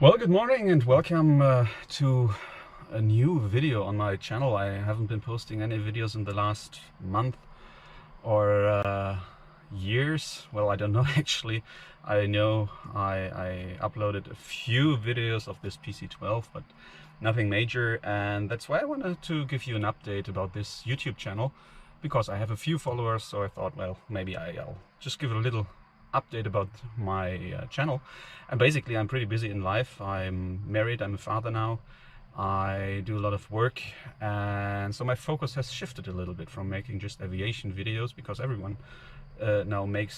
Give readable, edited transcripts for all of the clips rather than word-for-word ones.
Well, good morning and welcome to a new video on my channel. I haven't been posting any videos in the last month or years. Well, I don't know actually. I know I uploaded a few videos of this PC12, but nothing major, and that's why I wanted to give you an update about this YouTube channel, because I have a few followers, so I thought, well, maybe I'll just give a little update about my channel. And basically, I'm pretty busy in life. I'm married, I'm a father now, I do a lot of work, and so my focus has shifted a little bit from making just aviation videos, because everyone now makes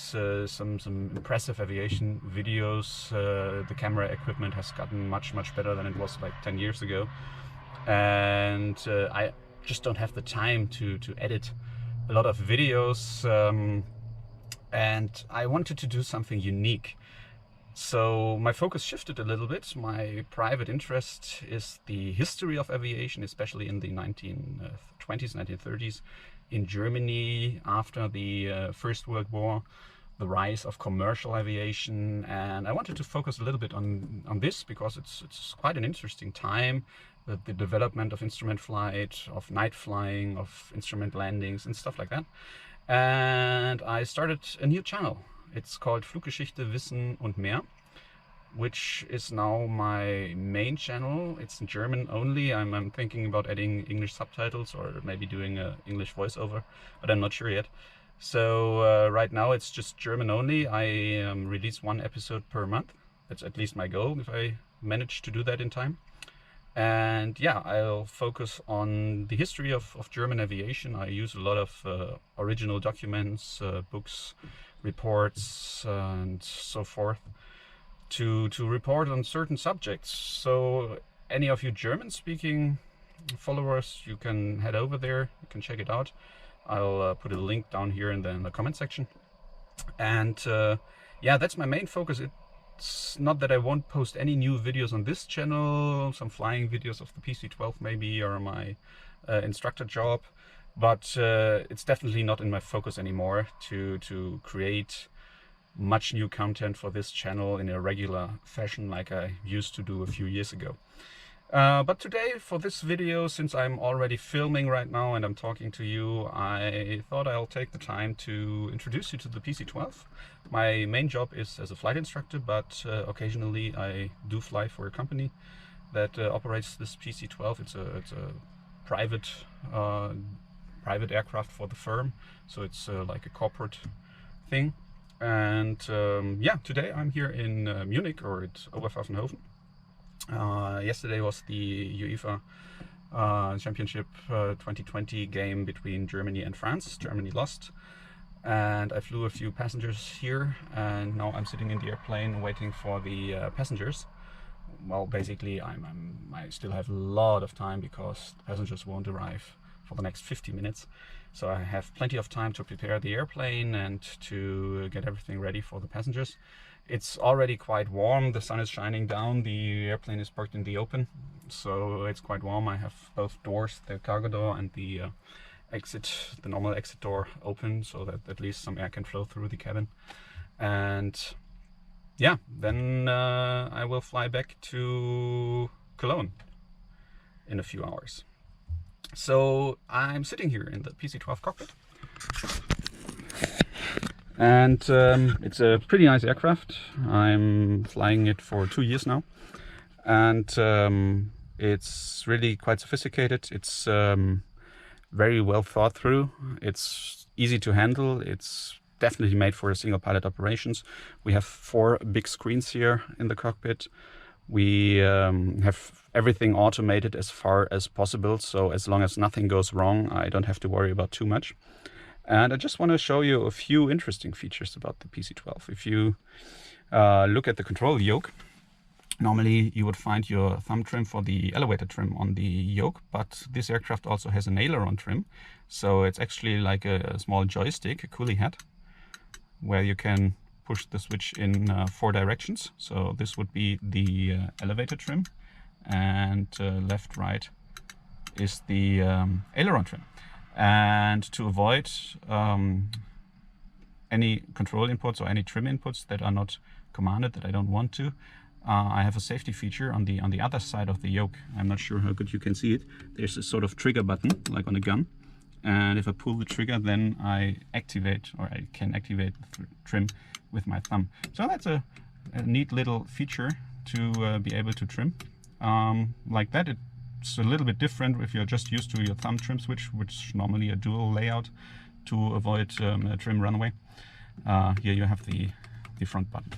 some impressive aviation videos. The camera equipment has gotten much better than it was like 10 years ago, and I just don't have the time to edit a lot of videos, and I wanted to do something unique. So my focus shifted a little bit. My private interest is the history of aviation, especially in the 1920s, 1930s in Germany after the First World War, the rise of commercial aviation. And I wanted to focus a little bit on this because it's quite an interesting time, the development of instrument flight, of night flying, of instrument landings and stuff like that. And I started a new channel. It's called Fluggeschichte, Wissen und mehr, which is now my main channel. It's in German only. I'm thinking about adding English subtitles or maybe doing an English voiceover, but I'm not sure yet. So right now it's just German only. I release one episode per month. That's at least my goal, if I manage to do that in time. And yeah, I'll focus on the history of German aviation. I use a lot of original documents, books, reports, and so forth to report on certain subjects. So any of you German-speaking followers, you can head over there, you can check it out. I'll put a link down here in the comment section. And yeah, that's my main focus. It's not that I won't post any new videos on this channel, some flying videos of the PC12 maybe, or my instructor job, but it's definitely not in my focus anymore to create much new content for this channel in a regular fashion like I used to do a few years ago. But today, for this video, since I'm already filming right now and I'm talking to you, I thought I'll take the time to introduce you to the PC12. My main job is as a flight instructor, but occasionally I do fly for a company that operates this PC12. It's a private aircraft for the firm, so it's like a corporate thing. And yeah, today I'm here in Munich, or at Oberpfaffenhofen. Yesterday was the UEFA Championship 2020 game between Germany and France. Germany lost, and I flew a few passengers here, and now I'm sitting in the airplane waiting for the passengers. Well, basically I still have a lot of time because the passengers won't arrive for the next 50 minutes. So I have plenty of time to prepare the airplane and to get everything ready for the passengers. It's already quite warm, the sun is shining down, the airplane is parked in the open, so it's quite warm. I have both doors, the cargo door and the normal exit door open, so that at least some air can flow through the cabin. And yeah, then I will fly back to Cologne in a few hours. So I'm sitting here in the PC12 cockpit. And it's a pretty nice aircraft. I'm flying it for 2 years now, and it's really quite sophisticated. It's very well thought through. It's easy to handle. It's definitely made for single pilot operations. We have 4 big screens here in the cockpit. We have everything automated as far as possible, so as long as nothing goes wrong, I don't have to worry about too much. And I just want to show you a few interesting features about the PC12. If you look at the control yoke, normally you would find your thumb trim for the elevator trim on the yoke, but this aircraft also has an aileron trim. So it's actually like a small joystick, a coolie head, where you can push the switch in 4 directions. So this would be the elevator trim, and left, right is the aileron trim. And to avoid any control inputs or any trim inputs that are not commanded, that I don't want to, I have a safety feature on the other side of the yoke. I'm not sure how good you can see it. There's a sort of trigger button, like on a gun. And if I pull the trigger, then I activate, or I can activate the trim with my thumb. So that's a neat little feature to be able to trim like that. It's a little bit different if you're just used to your thumb trim switch, which is normally a dual layout to avoid a trim runaway. Here you have the front button.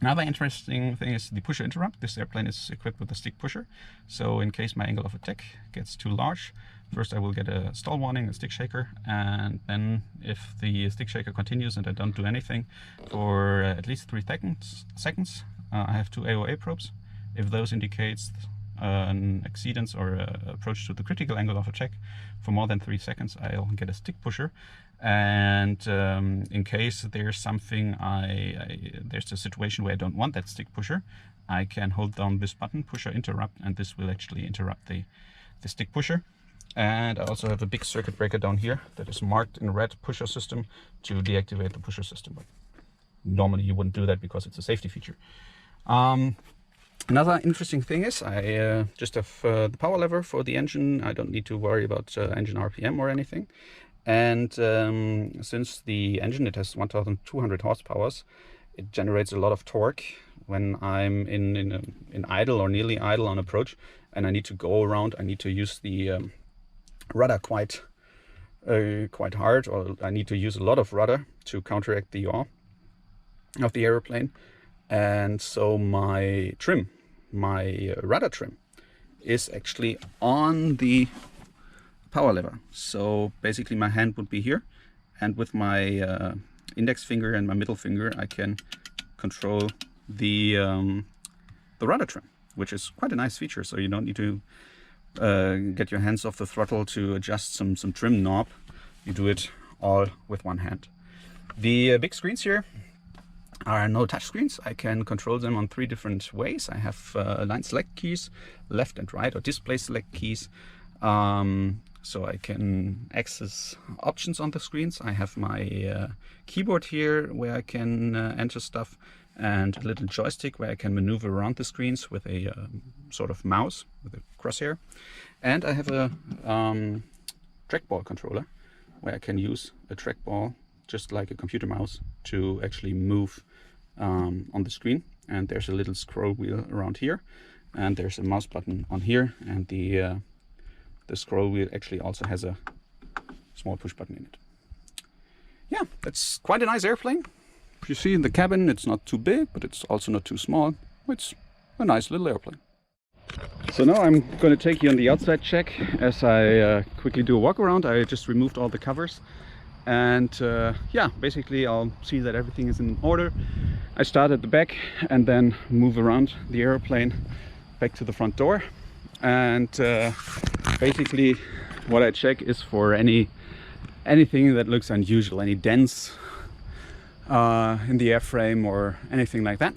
Another interesting thing is the pusher interrupt. This airplane is equipped with a stick pusher, so in case my angle of attack gets too large, first I will get a stall warning, a stick shaker, and then if the stick shaker continues and I don't do anything for at least 3 seconds, I have 2 AOA probes. If those indicates an exceedance or approach to the critical angle of attack for more than 3 seconds, I'll get a stick pusher. And in case there's something, there's a situation where I don't want that stick pusher, I can hold down this button, pusher interrupt, and this will actually interrupt the stick pusher. And I also have a big circuit breaker down here that is marked in red, pusher system, to deactivate the pusher system. But normally you wouldn't do that because it's a safety feature. Another interesting thing is I just have the power lever for the engine. I don't need to worry about engine RPM or anything. And since the engine, it has 1200 horsepower, it generates a lot of torque when I'm in idle or nearly idle on approach, and I need to go around. I need to use the rudder quite hard, or I need to use a lot of rudder to counteract the yaw of the aeroplane. And so my trim, my rudder trim, is actually on the power lever. So basically my hand would be here, and with my index finger and my middle finger I can control the rudder trim, which is quite a nice feature. So you don't need to get your hands off the throttle to adjust some trim knob. You do it all with one hand. The big screens here are no touch screens. I can control them on 3 different ways. I have line select keys, left and right, or display select keys. So I can access options on the screens. I have my keyboard here where I can enter stuff, and a little joystick where I can maneuver around the screens with a sort of mouse with a crosshair. And I have a trackball controller where I can use a trackball just like a computer mouse to actually move on the screen. And there's a little scroll wheel around here, and there's a mouse button on here, and the scroll wheel actually also has a small push button in it. Yeah, that's quite a nice airplane. You see in the cabin, it's not too big, but it's also not too small. It's a nice little airplane. So now I'm going to take you on the outside check as I quickly do a walk around. I just removed all the covers, and yeah, basically I'll see that everything is in order. I start at the back and then move around the airplane back to the front door. And basically what I check is for anything that looks unusual, any dents in the airframe or anything like that,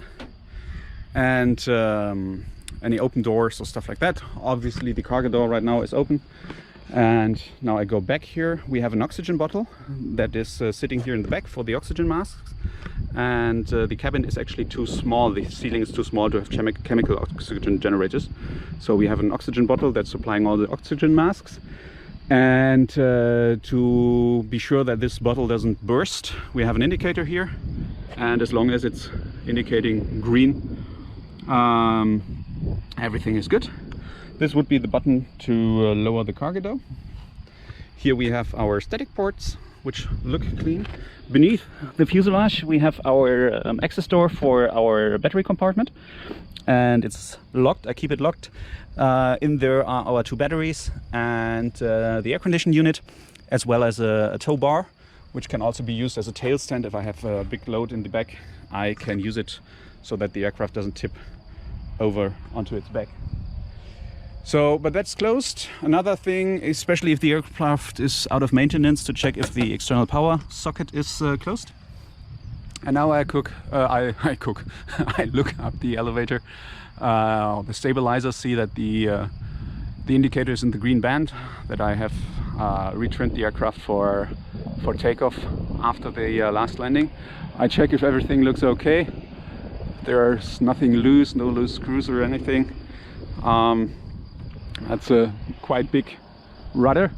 and any open doors or stuff like that. Obviously the cargo door right now is open, and now I go back here. We have an oxygen bottle that is sitting here in the back for the oxygen masks, and the cabin is actually too small. The ceiling is too small to have chemical oxygen generators, so we have an oxygen bottle that's supplying all the oxygen masks. And to be sure that this bottle doesn't burst, we have an indicator here, and as long as it's indicating green, everything is good. This would be the button to lower the cargo door. Here we have our static ports, which look clean. Beneath the fuselage we have our access door for our battery compartment, and it's locked. I keep it locked. In there are our 2 batteries and the air conditioning unit, as well as a tow bar, which can also be used as a tail stand. If I have a big load in the back, I can use it so that the aircraft doesn't tip over onto its back. So, but that's closed. Another thing, especially if the aircraft is out of maintenance, to check if the external power socket is closed. And now I look up the elevator, the stabilizer, see that the indicator is in the green band, that I have retrimmed the aircraft for takeoff after the last landing. I check if everything looks okay. There's nothing loose, no loose screws or anything. That's a quite big rudder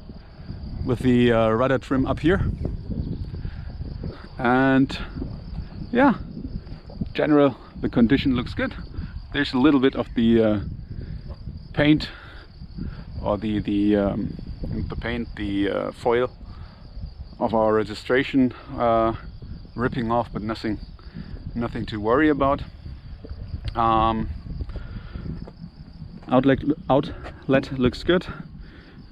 with the rudder trim up here. And yeah, general the condition looks good. There's a little bit of the paint or the foil of our registration ripping off, but nothing to worry about. Outlet looks good.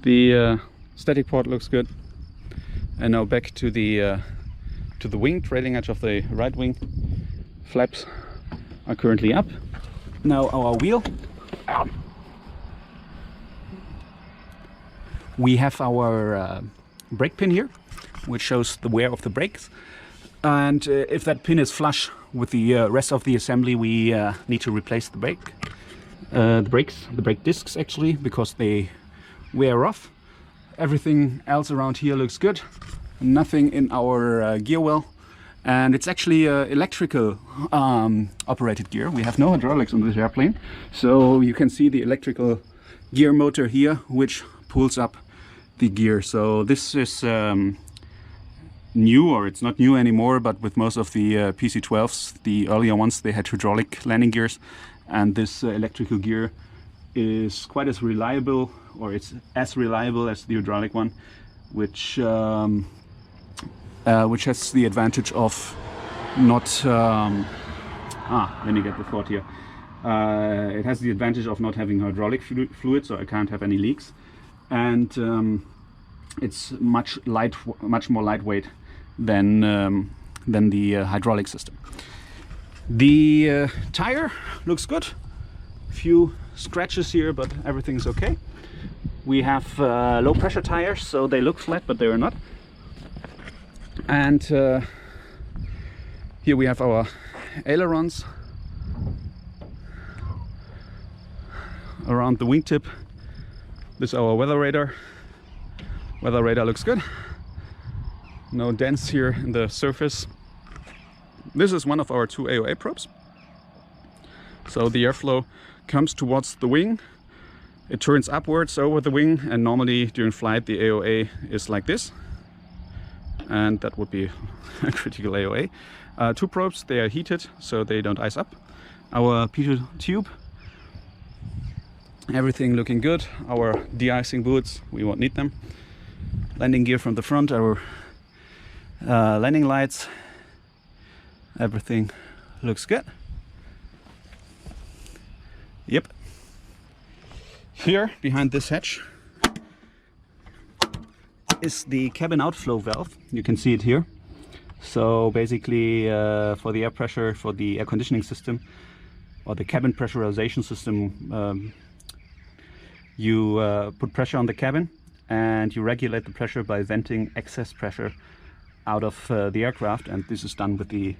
The static port looks good. And now back to the wing, trailing edge of the right wing. Flaps are currently up. Now our wheel. We have our brake pin here, which shows the wear of the brakes. And if that pin is flush with the rest of the assembly, we need to replace the brake discs actually, because they wear off. Everything else around here looks good. Nothing in our gear well, and it's actually electrical operated gear. We have no hydraulics on this airplane, so you can see the electrical gear motor here, which pulls up the gear. So this is new, or it's not new anymore, but with most of the PC12s, the earlier ones, they had hydraulic landing gears, and this electrical gear is quite as reliable, or it's as reliable as the hydraulic one, which has the advantage of not let me get the thought here. It has the advantage of not having hydraulic fluid, so I can't have any leaks, and it's much more lightweight than the hydraulic system. The tire looks good. A few scratches here, but everything's okay. We have low pressure tires, so they look flat, but they are not. And here we have our ailerons around the wingtip. This is our weather radar. Weather radar looks good. No dents here in the surface. This is one of our 2 AOA probes. So the airflow comes towards the wing. It turns upwards over the wing, and normally during flight the AOA is like this. And that would be a critical AOA. 2 probes, they are heated, so they don't ice up. Our P2 tube, everything looking good. Our de-icing boots, we won't need them. Landing gear from the front, our landing lights, everything looks good. Yep. Here, behind this hatch, is the cabin outflow valve. You can see it here. So basically for the air pressure, for the air conditioning system, or the cabin pressurization system, you put pressure on the cabin and you regulate the pressure by venting excess pressure out of the aircraft, and this is done with the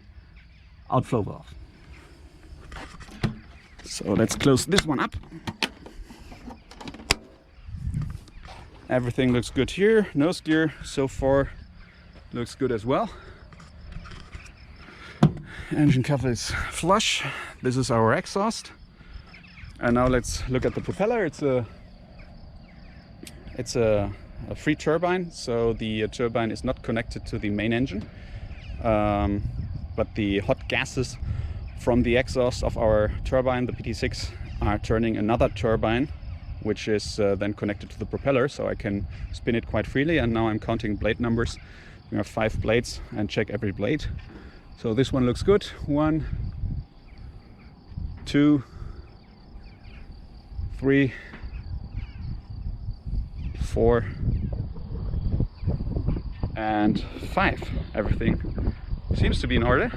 outflow valve. So let's close this one up. Everything looks good here. Nose gear so far looks good as well. Engine cover is flush. This is our exhaust. And now let's look at the propeller. It's a free turbine, so the turbine is not connected to the main engine. But the hot gases from the exhaust of our turbine, the PT6, are turning another turbine, which is then connected to the propeller, so I can spin it quite freely. And now I'm counting blade numbers. We have 5 blades and check every blade. So this one looks good. 1, 2, 3, 4, and 5. Everything seems to be in order.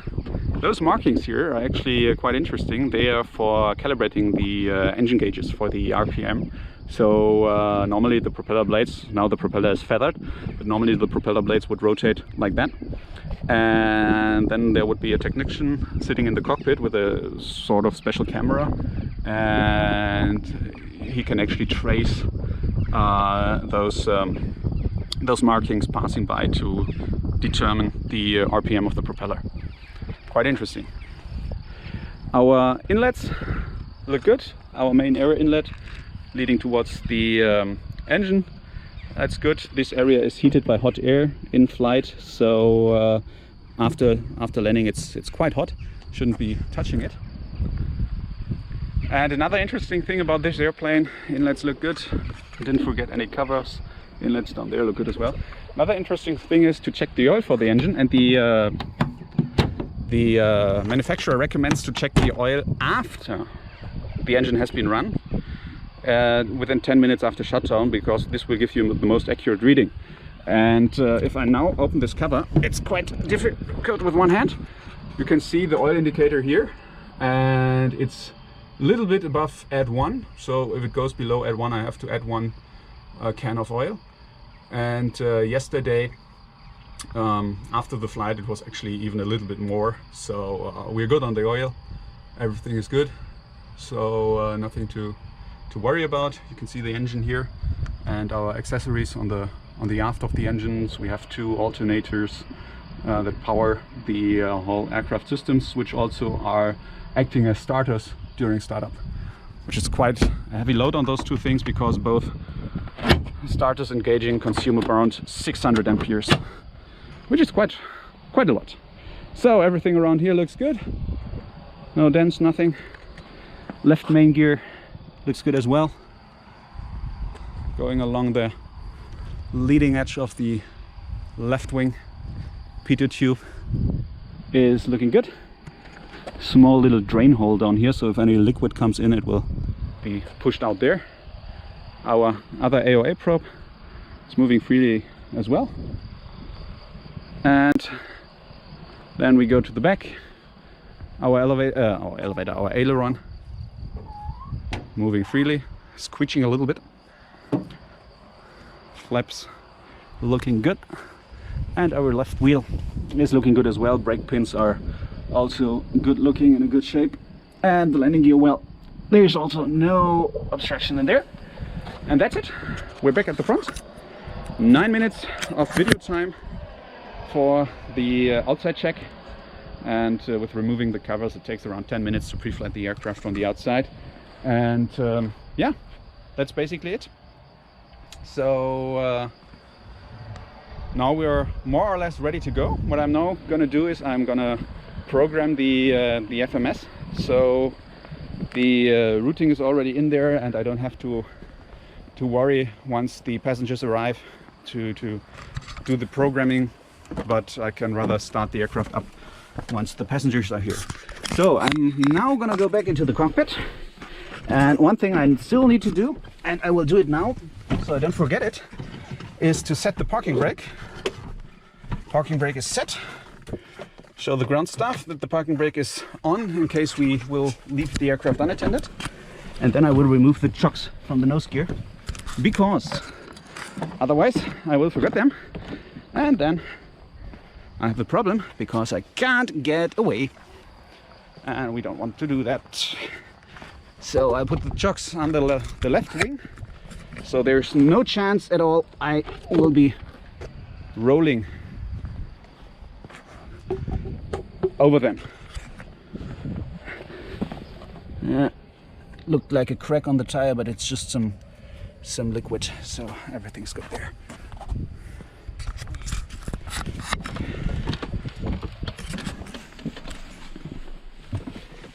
Those markings here are actually quite interesting. They are for calibrating the engine gauges for the RPM. So normally the propeller blades, now the propeller is feathered, but normally the propeller blades would rotate like that. And then there would be a technician sitting in the cockpit with a sort of special camera, and he can actually trace those markings passing by to determine the RPM of the propeller. Quite interesting. Our inlets look good. Our main air inlet leading towards the engine, that's good. This area is heated by hot air in flight, so after landing it's quite hot. Shouldn't be touching it. And another interesting thing about this airplane, inlets look good. Didn't forget any covers. Inlets down there look good as well. Another interesting thing is to check the oil for the engine, and the manufacturer recommends to check the oil after the engine has been run, within 10 minutes after shutdown, because this will give you the most accurate reading. And if I now open this cover, it's quite difficult with one hand. You can see the oil indicator here, and it's a little bit above add 1. So if it goes below add 1, I have to add 1 can of oil. And yesterday, after the flight, it was actually even a little bit more. So we're good on the oil. Everything is good. So nothing to worry about. You can see the engine here and our accessories on the aft of the engines. We have 2 alternators that power the whole aircraft systems, which also are acting as starters during startup, which is quite a heavy load on those 2 things, because both starters engaging consume around 600 amperes, which is quite a lot. So everything around here looks good. No dents, nothing. Left main gear looks good as well. Going along the leading edge of the left wing, pitot tube is looking good. Small little drain hole down here, so if any liquid comes in, it will be pushed out there. Our other AOA probe is moving freely as well. And then we go to the back. Our aileron moving freely, squeaking a little bit. Flaps looking good. And our left wheel is looking good as well. Brake pins are also good looking and in good shape. And the landing gear, well, there's also no obstruction in there. And that's it. We're back at the front. 9 minutes of video time for the outside check. And with removing the covers, it takes around 10 minutes to pre-flight the aircraft from the outside. And yeah, that's basically it. So now we're more or less ready to go. What I'm now gonna do is I'm gonna program the FMS. So the routing is already in there, and I don't have to worry once the passengers arrive to do the programming, but I can rather start the aircraft up once the passengers are here. So I'm now gonna go back into the cockpit, and one thing I still need to do, and I will do it now so I don't forget it, is to set the parking brake. Parking brake is set. Show the ground staff that the parking brake is on in case we will leave the aircraft unattended. And then I will remove the chocks from the nose gear, because otherwise I will forget them, and then I have a problem because I can't get away, and we don't want to do that. So I put the chocks on the left wing, so there's no chance at all I will be rolling over them. Yeah, looked like a crack on the tire, but it's just some liquid, so everything's good there.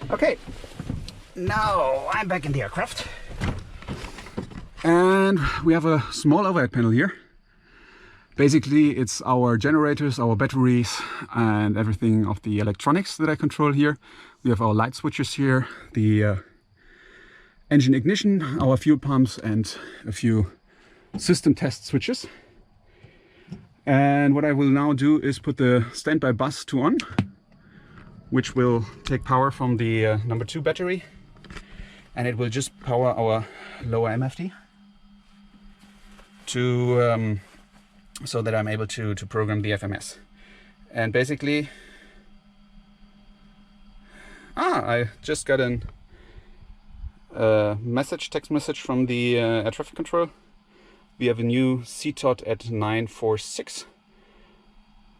Okay, now I'm back in the aircraft, and we have a small overhead panel here. Basically, it's our generators, our batteries, and everything of the electronics that I control here. We have our light switches here, the engine ignition, our fuel pumps, and a few system test switches. And what I will now do is put the standby bus 2 on, which will take power from the number 2 battery, and it will just power our lower MFD to so that I'm able to program the FMS. And basically, I just got a text message from the air traffic control. We have a new CTOT at 946.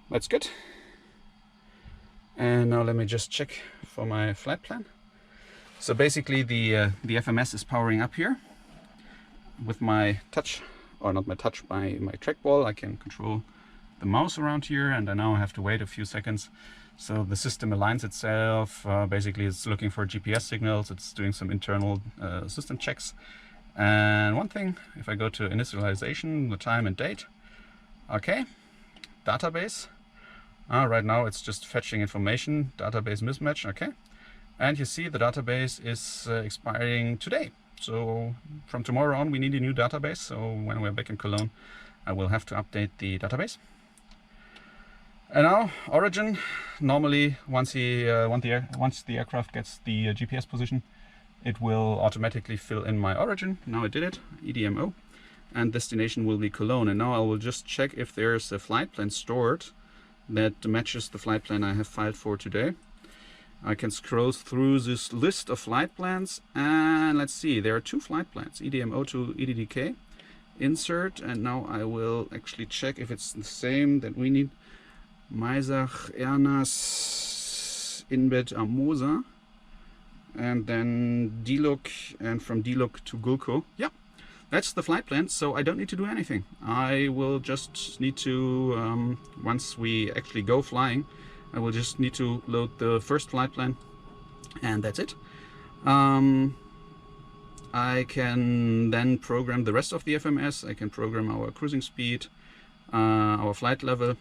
That's good. And now let me just check for my flight plan. So basically the FMS is powering up here. With my touch, or not my touch, my trackball, I can control the mouse around here, and I now have to wait a few seconds. So the system aligns itself. Basically it's looking for GPS signals, it's doing some internal system checks. And one thing, if I go to initialization, the time and date, okay, database, right now it's just fetching information, database mismatch, okay. And you see the database is expiring today. So from tomorrow on we need a new database, so when we're back in Cologne I will have to update the database. And now origin, normally once the aircraft gets the GPS position, it will automatically fill in my origin. Now it did it, EDMO, and destination will be Cologne. And now I will just check if there's a flight plan stored that matches the flight plan I have filed for today. I can scroll through this list of flight plans, and let's see, there are 2 flight plans, EDMO to EDDK, insert, and now I will actually check if it's the same that we need. Maisach, Ernas, Inbed, Amosa, and then Diluk, and from Diluk to Gulko. Yeah, that's the flight plan, so I don't need to do anything. I will just need to, once we actually go flying, I will just need to load the first flight plan, and that's it. I can then program the rest of the FMS. I can program our cruising speed, our flight level,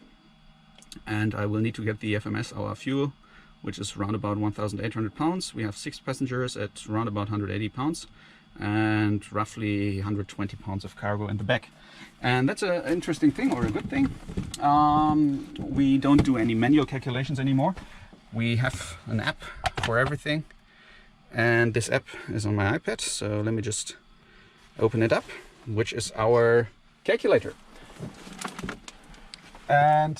and I will need to get the FMS, our fuel, which is around about 1,800 pounds. We have 6 passengers at around about 180 pounds and roughly 120 pounds of cargo in the back. And that's an interesting thing, or a good thing. We don't do any manual calculations anymore. We have an app for everything, and this app is on my iPad, so let me just open it up, which is our calculator. And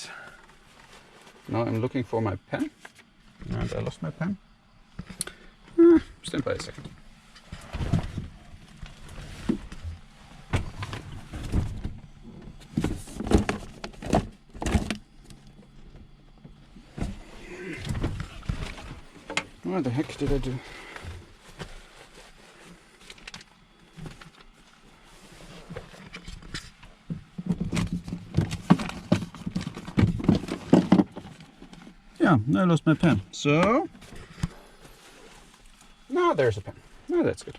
now I'm looking for my pen, and I lost my pen. Stand by a second. What the heck did I do? Yeah, I lost my pen. So now there's a pen. Now that's good.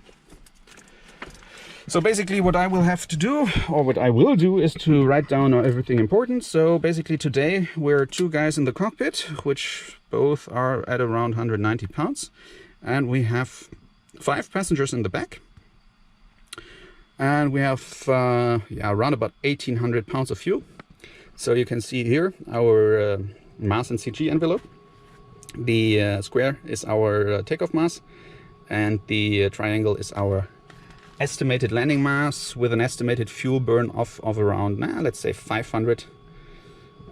So basically what I will have to do, or what I will do, is to write down everything important. So basically today we're 2 guys in the cockpit, which both are at around 190 pounds. And we have 5 passengers in the back. And we have around about 1,800 pounds of fuel. So you can see here our mass and CG envelope. The square is our takeoff mass, and the triangle is our estimated landing mass, with an estimated fuel burn of around, let's say 500.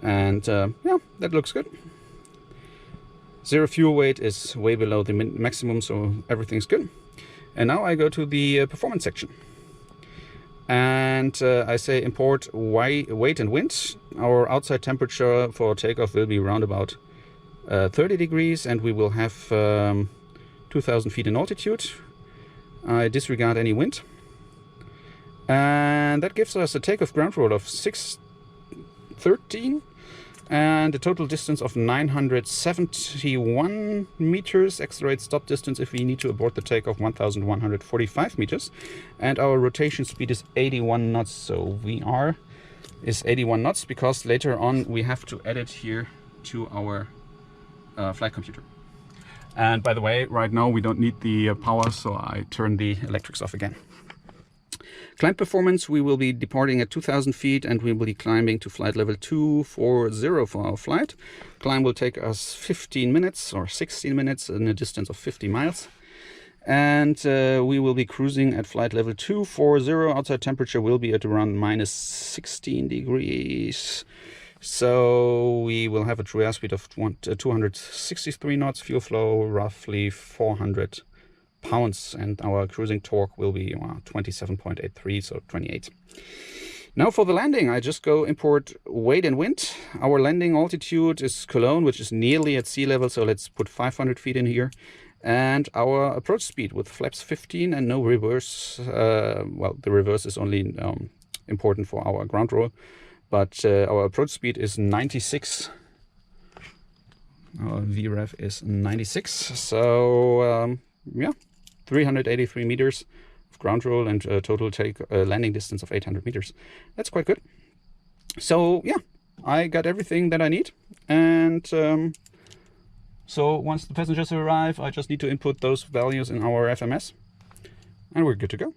And yeah, that looks good. Zero fuel weight is way below the maximum, so everything's good. And now I go to the performance section. And I say import weight and wind. Our outside temperature for takeoff will be around about 30 degrees, and we will have 2,000 feet in altitude. I disregard any wind. And that gives us a takeoff ground roll of 613 and a total distance of 971 meters. Accelerate stop distance if we need to abort the takeoff 1,145 meters. And our rotation speed is 81 knots. So VR is 81 knots because later on we have to add it here to our flight computer. And by the way, right now we don't need the power, so I turn the electrics off again. Climb performance, we will be departing at 2,000 feet and we will be climbing to flight level 240 for our flight. Climb will take us 15 minutes or 16 minutes in a distance of 50 miles. And we will be cruising at flight level 240. Outside temperature will be at around minus 16 degrees. So we will have a true airspeed of 263 knots, fuel flow roughly 400 pounds, and our cruising torque will be 27.83, so 28. Now for the landing, I just go import weight and wind. Our landing altitude is Cologne, which is nearly at sea level, so let's put 500 feet in here. and our approach speed with flaps 15 and no reverse. Well, the reverse is only important for our ground roll, but our approach speed is 96. Our VREF is 96, so yeah, 383 meters of ground roll and a total landing distance of 800 meters. That's quite good. So yeah, I got everything that I need, and so once the passengers arrive, I just need to input those values in our FMS, and we're good to go.